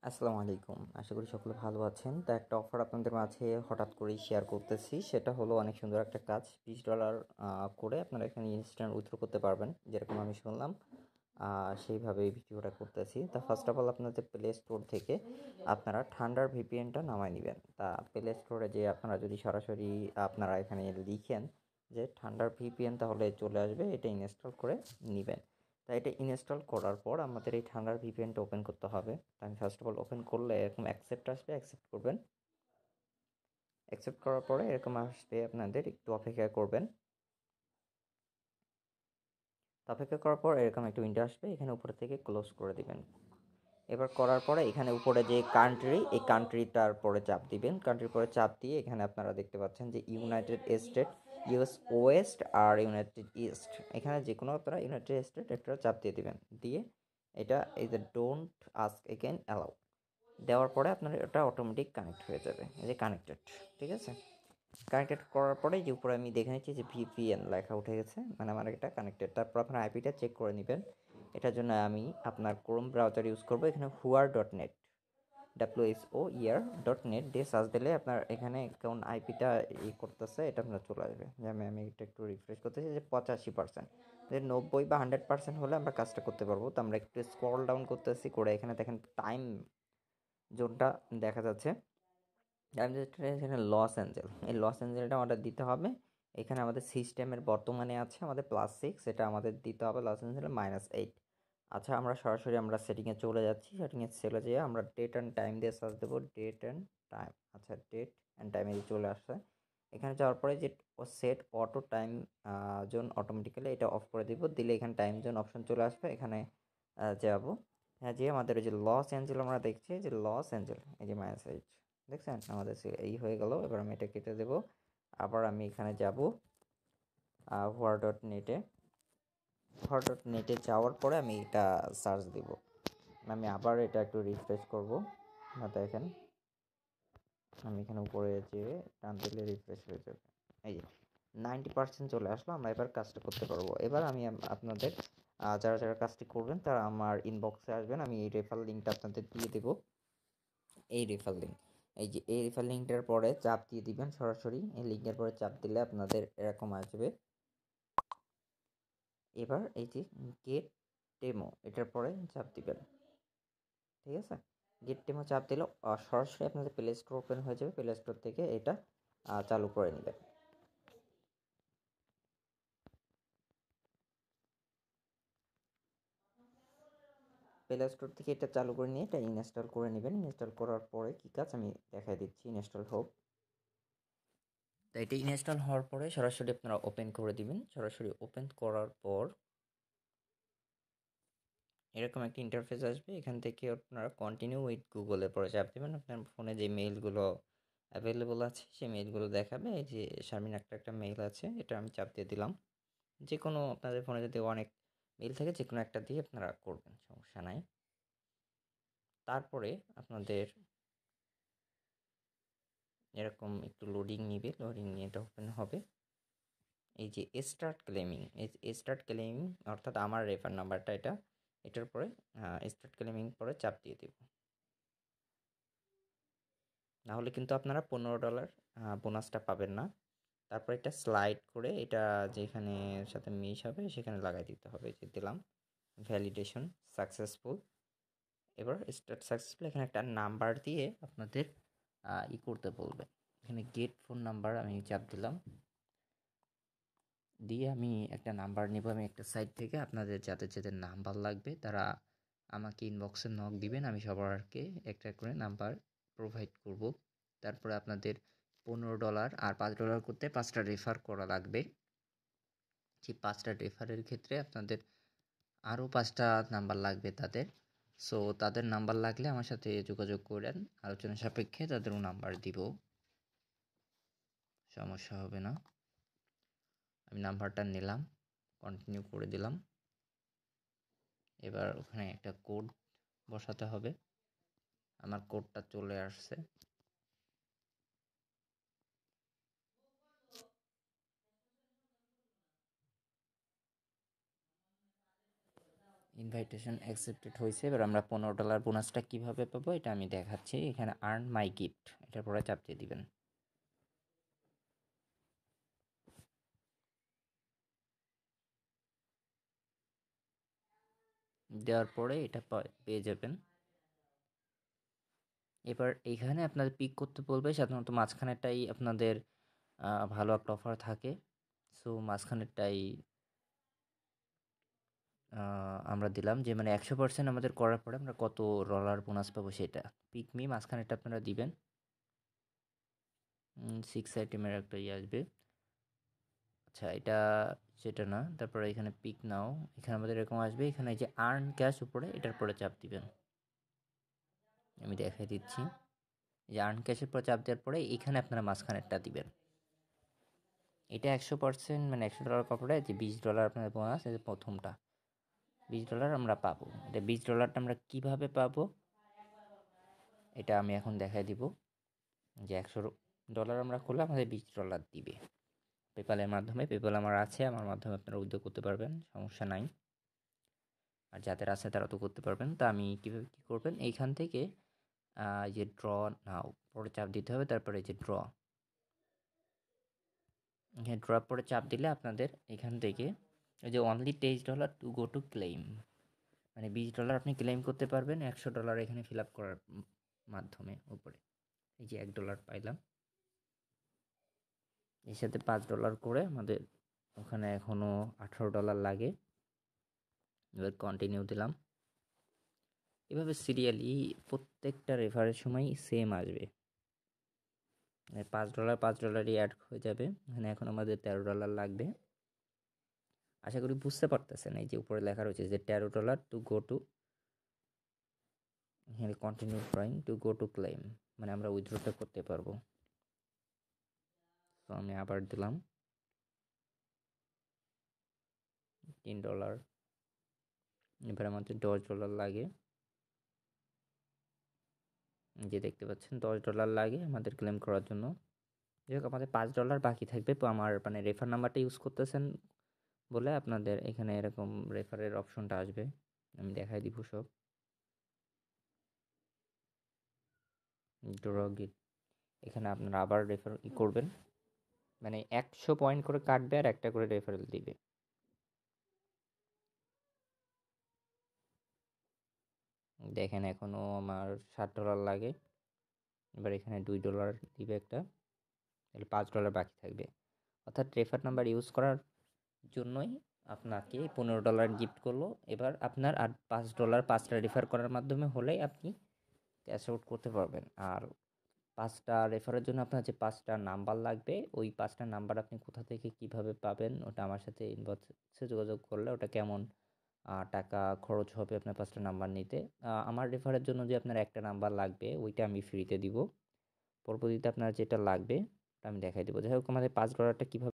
আসসালামু আলাইকুম। আশা করি সকলে ভালো আছেন। তো একটা অফার আপনাদের মাঝে হঠাৎ করেই শেয়ার করতেছি। সেটা হলো অনেক সুন্দর একটা কাজ। $20 করে আপনারা এখানে ইনস্ট্যান্ট উইথড্র করতে পারবেন। যেরকম আমি শুনলাম সেইভাবে এই ভিডিওটা করতেছি। তা ফার্স্ট অফ অল আপনাদের প্লে স্টোর থেকে আপনারা থান্ডার ভিপিএনটা নামায় নিবেন। তা প্লে স্টোরে যেয়ে আপনারা যদি সরাসরি আপনারা এখানে লিখেন যে থান্ডার ভিপিএন তাহলে চলে আসবে। এটা ইনস্টল করে নিবেন। তাই এটা ইনস্টল করার পর আমাদের এই থান্ডার ভিপিএনটা ওপেন করতে হবে। তো আমি ফার্স্ট অফ অল ওপেন করলে এরকম অ্যাকসেপ্ট আসবে, অ্যাকসেপ্ট করবেন। অ্যাকসেপ্ট করার পরে এরকম আসবে, আপনাদের একটু অপেক্ষা করবেন। তো অপেক্ষা করার পর এরকম একটা উইন্ডো আসবে, এখানে উপরে থেকে ক্লোজ করে দিবেন। এবার করার পরে এখানে উপরে যে কান্ট্রি, এই কান্ট্রিটার পরে চাপ দিবেন। কান্ট্রির পরে চাপ দিয়ে এখানে আপনারা দেখতে পাচ্ছেন যে ইউনাইটেড স্টেট, ইউএস ওয়েস্ট আর ইউনাইটেড ইস্ট, এখানে যে কোনো আপনারা ইউনাইটেড স্টেট একটা চাপ দিয়ে দিবেন। দিয়ে এটা এই যে ডোন্ট আস্ক এগেন অ্যালাউ দেওয়ার পরে আপনার এটা অটোমেটিক কানেক্ট হয়ে যাবে। এই যে কানেক্টেড, ঠিক আছে। কানেক্টেড করার পরে যে উপরে আমি দেখে নিচ্ছি যে ভিপিএন লেখা উঠে গেছে, মানে আমার এটা কানেক্টেড। তারপর আপনার আইপিটা চেক করে নেবেন। এটার জন্য আমি আপনার ক্রোম ব্রাউজার ইউজ করবো। এখানে হুয়ার.নেট, WSOER.net দিয়ে সার্চ দিলে আপনার এখানে কোন আইপিটা করতেছে এটা আপনার চলে আসবে। যে আমি এটা একটু রিফ্রেশ করতেছি যে 85%, যে 90 বা 100% হলে আমরা কাজটা করতে পারবো। তো আমরা একটু স্ক্রল ডাউন করতেছি, করে এখানে দেখেন টাইম জোনটা দেখা যাচ্ছে। আমি এখানে লস অ্যাঞ্জেল, এই লস অ্যাঞ্জেলটা আমাদের দিতে হবে। এখানে আমাদের সিস্টেমের বর্তমানে আছে আমাদের +6, এটা আমাদের দিতে হবে লস অ্যাঞ্জেলে -8। আচ্ছা, আমরা সরাসরি আমরা সেটিংয়ে চলে যাচ্ছি। সেটিংয়ে চলে যেয়ে আমরা ডেট অ্যান্ড টাইম দিয়ে সার্চ দেবো, ডেট অ্যান্ড টাইম। আচ্ছা, ডেট অ্যান্ড টাইমে চলে আসছে। এখানে যাওয়ার পরে যে set auto time zone automatically এটা অফ করে দিব। দিলে এখানে টাইম জোন অপশন চলে আসবে। এখানে যাব। হ্যাঁ, যে আমাদের ওই যে লস অ্যাঞ্জেল আমরা দেখছি যে লস অ্যাঞ্জেল, এই যে -8 দেখছেন আমাদের এই হয়ে গেল। এবার আমি এটা কেটে দেবো। আবার আমি এখানে যাব হোয়ার.নেটে। হোয়ার.নেটে যাওয়ার পরে আমি এটা সার্চ দিব। আমি আবার এটা একটু রিফ্রেশ করব। না, দেখেন আমি এখানে উপরে যেয়ে টান দিলে রিফ্রেশ হয়ে যাবে। এই যে 90% চলে আসলো। আমরা এবার কাজটা করতে পারবো। এবার আমি আপনাদের যারা যারা কাজটি করবেন তারা আমার ইনবক্সে আসবেন। আমি এই রেফার লিঙ্কটা আপনাদের দিয়ে দেবো। এই রেফার লিঙ্ক, এই যে এই রেফার লিঙ্কটার পরে চাপ দিয়ে দিবেন। সরাসরি এই লিঙ্কের পরে চাপ দিলে আপনাদের এরকম আসবে। এবার এই যে গেট ডেমো, এটার পরে চাপ দিবেন, ঠিক আছে। গেট ডেমো চাপ দিলে সরাসরি আপনাদের প্লে স্টোর ওপেন হয়ে যাবে। প্লে স্টোর থেকে এটা চালু করে নেবেন। প্লে স্টোর থেকে এটা চালু করে নিয়ে এটা ইনস্টল করে নেবেন। ইনস্টল করার পরে কী কাজ আমি দেখাই দিচ্ছি। ইনস্টল হোক। তো এটা ইনস্টল হওয়ার পরে সরাসরি আপনারা ওপেন করে দিবেন। সরাসরি ওপেন করার পর এরকম একটা ইন্টারফেস আসবে। এখান থেকে আপনারা কন্টিনিউ উইথ গুগলে পরে চাপ দেবেন। আপনার ফোনে যে মেইলগুলো অ্যাভেলেবল আছে সেই মেইলগুলো দেখাবে। এই যে শারমিন একটা মেইল আছে, এটা আমি চাপ দিয়ে দিলাম। যে কোনো আপনাদের ফোনে যদি অনেক মেইল থাকে যে কোনো একটা দিয়ে আপনারা করবেন, সমস্যা নাই। তারপরে আপনাদের এরকম একটু লোডিং নিবে, লোডিং নিয়ে এটা ওপেন হবে। এই যে স্টার্ট ক্লেমিং, এই স্টার্ট ক্লেমিং অর্থাৎ আমার রেফার নাম্বারটা এটা, এটার পরে স্টার্ট ক্লেমিং পরে চাপ দিয়ে দেব। নাহলে কিন্তু আপনারা $15 বোনাসটা পাবেন না। তারপর এটা স্লাইড করে এটা যেখানে সাথে মিশ হবে সেখানে লাগাই দিতে হবে। যে দিলাম ভ্যালিডেশন সাকসেসফুল। এবার স্টার্ট সাকসেসফুল, এখানে একটা নাম্বার দিয়ে আপনাদের করতে বলবে। এখানে গেট ফোন নাম্বার আমি চাপ দিলাম। দিয়ে আমি একটা নাম্বার নেব। আমি একটা সাইট থেকে আপনাদের যাদের যাদের নাম্বার লাগবে তারা আমাকে ইনবক্সে নক দিবেন। আমি সবারকে একটা করে নাম্বার প্রোভাইড করব। তারপরে আপনাদের $15 আর $5 করতে 5টা রেফার করা লাগবে। সেই 5টা রেফারের ক্ষেত্রে আপনাদের আরও 5টা নাম্বার লাগবে তাদের। সো তাদের নাম্বার লাগলে আমার সাথে যোগাযোগ করেন, আলোচনা সাপেক্ষে তাদেরও নাম্বার দিব, সমস্যা হবে না। আমি নাম্বারটা নিলাম, কন্টিনিউ করে দিলাম। এবার ওখানে একটা কোড বসাতে হবে। আমার কোডটা চলে আসছে। ইনভাইটেশন অ্যাকসেপ্টেড হয়েছে। এবার আমরা $15 বোনাসটা কীভাবে পাবো এটা আমি দেখাচ্ছি। এখানে আর্ন মাই গিফট এটার পরে চাপ দিয়ে দিবেন। দেওয়ার পরে এটা পেয়ে যাবেন। এবার এইখানে আপনাদের পিক করতে বলবে, সাধারণত মাঝখানেরটাই আপনাদের ভালো একটা অফার থাকে। সো মাঝখানেরটাই আমরা দিলাম যে মানে 100% আমাদের করার পরে আমরা কত ডলার বোনাস পাবো সেটা। পিক মি মাঝখানেরটা আপনারা দিবেন। 6 আইটেমের একটা ইয়ে আসবে। আচ্ছা এটা সেটা না, তারপরে এখানে পিক নাও, এখানে আমাদের এরকম আসবে। এখানে যে আর্ন ক্যাশ উপরে এটার পরে চাপ দিবেন। আমি দেখাই দিচ্ছি যে আর্ন ক্যাশের পর চাপ দেওয়ার পরে এখানে আপনারা মাঝখানেরটা দিবেন। এটা 100% মানে $100 কাপড়ে যে $20 আপনাদের বোনাস, এই যে প্রথমটা $20 আমরা পাবো। এটা $20টা আমরা কিভাবে পাবো এটা আমি এখন দেখাই দিব। যে $100 আমরা করলে আমাদের $20 দিবে পেপ্যালের মাধ্যমে। পেপ্যাল আমার আছে, আমার মাধ্যমে আপনারা উইথড্র করতে পারবেন, সমস্যা নাই। আর যাদের আছে তারা তো করতে পারবেন। তা আমি কীভাবে কী করবেন, এইখান থেকে যে ড্র নাও পরে চাপ দিতে হবে। তারপরে এই যে ড্র, এখানে ড্র পরে চাপ দিলে আপনাদের এখান থেকে এই যে only $23 to go to claim, মানে $20 আপনি ক্লেম করতে পারবেন $100 এখানে ফিল আপ করার মাধ্যমে। উপরে এই যে $1 পাইলাম, এর সাথে $5 করে আমাদের ওখানে এখনও $18 লাগে। এবার কন্টিনিউ দিলাম। এভাবে সিরিয়ালি প্রত্যেকটা রেফারের সময় সেম আসবে। $5 অ্যাড হয়ে যাবে। এখানে এখন আমাদের $13 লাগবে। আশা করি বুঝতে পারতেছেন। এই যে উপরে লেখা রয়েছে যে $13 টু গো টু, এখানে continue drawing to go to claim, মানে আমরা উইথড্রটা করতে পারবো। তো আমি আবার দিলাম $3। এবার আমাদের $10 লাগে, যে দেখতে পাচ্ছেন $10 লাগে আমাদের ক্লেম করার জন্য। যাই হোক আমাদের $5 বাকি থাকবে। তো আমার মানে রেফার নাম্বারটা ইউজ করতেছেন বলে আপনাদের এখানে এরকম রেফারের অপশনটা আসবে। আমি দেখাই দিব সব। ড্রগিট এখানে আপনারা আবার রেফার করবেন, মানে 100 পয়েন্ট করে কাটবে আর একটা করে রেফারেল দিবে। দেখেন এখনও আমার $60 লাগে। এবার এখানে $2 দিবে একটা, তাহলে $5 বাকি থাকবে। অর্থাৎ রেফার নাম্বার ইউজ করার জন্যই আপনাকে $15 গিফট করলো। এবার আপনার আর $5 5টা রেফার করার মাধ্যমে হলেই আপনি ক্যাশ আউট করতে পারবেন। আর 5টা রেফারের জন্য আপনার যে 5টা নাম্বার লাগবে, ওই 5টা নাম্বার আপনি কোথা থেকে কিভাবে পাবেন ওটা আমার সাথে ইনবক্সে যোগাযোগ করলে, ওটা কেমন টাকা খরচ হবে আপনার 5টা নাম্বার নিতে। আমার রেফারের জন্য যে আপনার একটা নাম্বার লাগবে ওইটা আমি ফ্রিতে দিব। পরবর্তীতে আপনার যেটা লাগবে ওটা আমি দেখাই দেবো। যাই হোক আমাদের $5টা কীভাবে